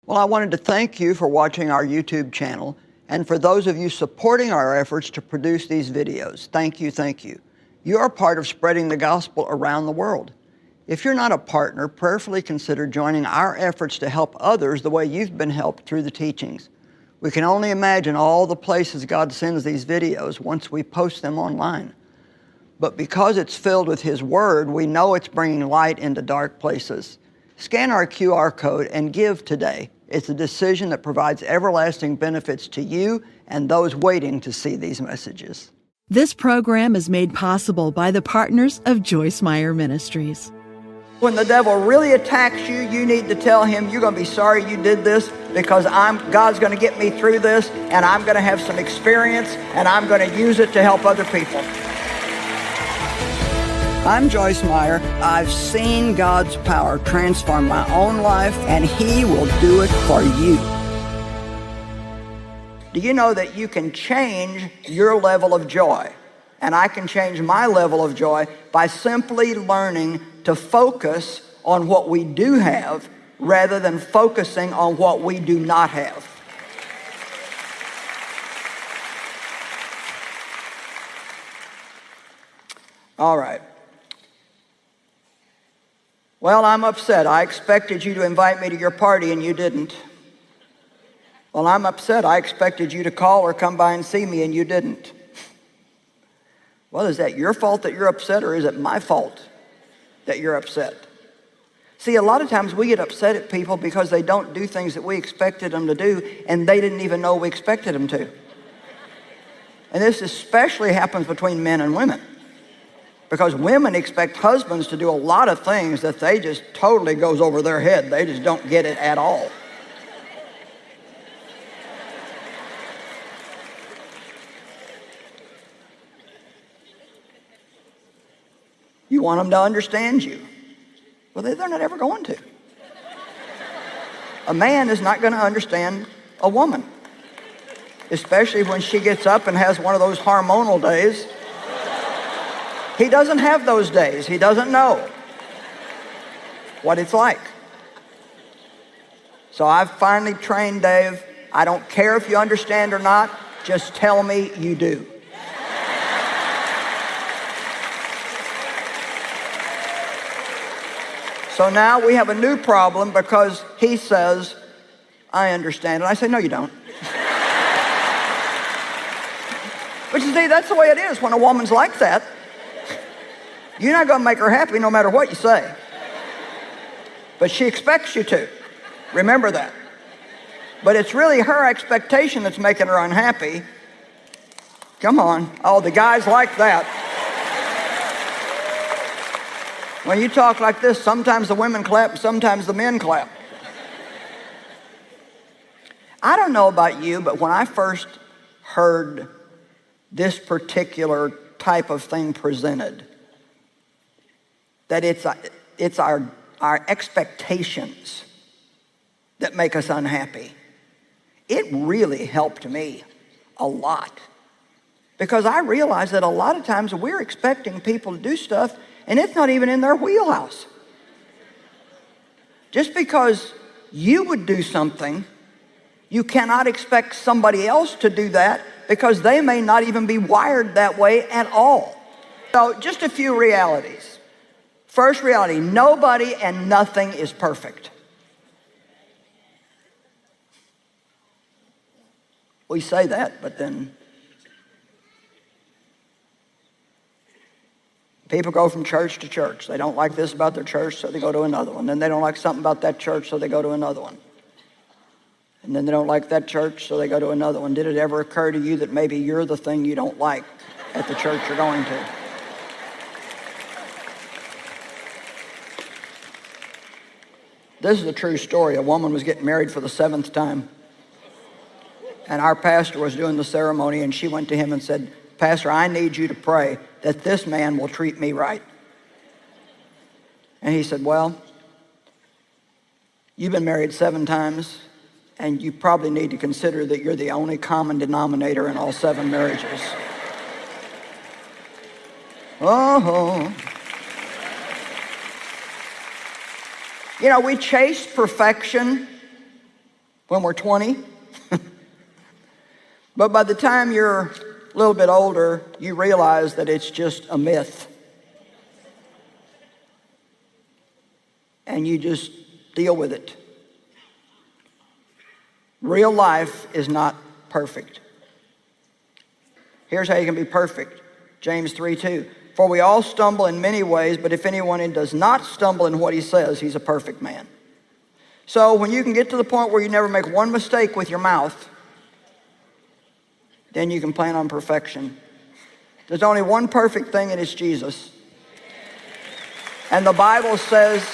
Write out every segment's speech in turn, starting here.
Well, I wanted to thank you for watching our YouTube channel, and for those of you supporting our efforts to produce these videos. Thank you, thank you. You are part of spreading the gospel around the world. If you're not a partner, prayerfully consider joining our efforts to help others the way you've been helped through the teachings. We can only imagine all the places God sends these videos once we post them online. But because it's filled with His Word, we know it's bringing light into dark places. Scan our QR code and give today. It's a decision that provides everlasting benefits to you and those waiting to see these messages. This program is made possible by the partners of Joyce Meyer Ministries. When the devil really attacks you, you need to tell him you're going to be sorry you did this, because God's going to get me through this, and I'm going to have some experience, and I'm going to use it to help other people. I'm Joyce Meyer. I've seen God's power transform my own life, and He will do it for you. Do you know that you can change your level of joy? And I can change my level of joy by simply learning to focus on what we do have rather than focusing on what we do not have. All right. Well, I'm upset. I expected you to invite me to your party and you didn't. Well, I'm upset. I expected you to call or come by and see me and you didn't. Well, is that your fault that you're upset, or is it my fault that you're upset? See, a lot of times we get upset at people because they don't do things that we expected them to do, and they didn't even know we expected them to. And this especially happens between men and women, because women expect husbands to do a lot of things that they just totally goes over their head. They just don't get it at all. You want them to understand you. Well, they're not ever going to. A man is not going to understand a woman, especially when she gets up and has one of those hormonal days. He doesn't have those days. He doesn't know what it's like. So I've finally trained Dave. I don't care if you understand or not. Just tell me you do. So now we have a new problem, because he says, I understand. And I say, no, you don't. But you see, that's the way it is when a woman's like that. You're not going to make her happy no matter what you say. But she expects you to. Remember that. But it's really her expectation that's making her unhappy. Come on. Oh, the guys like that. When you talk like this, sometimes the women clap, sometimes the men clap. I don't know about you, but when I first heard this particular type of thing presented, that it's our expectations that make us unhappy, it really helped me a lot. Because I realized that a lot of times we're expecting people to do stuff and it's not even in their wheelhouse. Just because you would do something, you cannot expect somebody else to do that, because they may not even be wired that way at all. So just a few realities. First reality, nobody and nothing is perfect. We say that, but then people go from church to church. They don't like this about their church, so they go to another one. Then they don't like something about that church, so they go to another one. And then they don't like that church, so they go to another one. Did it ever occur to you that maybe you're the thing you don't like at the church you're going to? This is a true story. A woman was getting married for the 7th time. And our pastor was doing the ceremony, and she went to him and said, Pastor, I need you to pray that this man will treat me right. And he said, well, you've been married 7 times, and you probably need to consider that you're the only common denominator in all 7 marriages. Oh. You know, we chase perfection when we're 20. But by the time you're a little bit older, you realize that it's just a myth. And you just deal with it. Real life is not perfect. Here's how you can be perfect. James 3:2. For we all stumble in many ways, but if anyone does not stumble in what he says, he's a perfect man. So when you can get to the point where you never make one mistake with your mouth, then you can plan on perfection. There's only one perfect thing, and it's Jesus. And the Bible says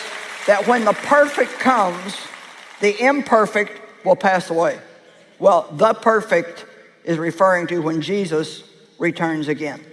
that when the perfect comes, the imperfect will pass away. Well, the perfect is referring to when Jesus returns again.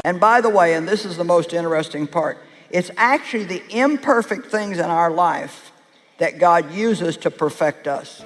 And by the way, and this is the most interesting part, it's actually the imperfect things in our life that God uses to perfect us.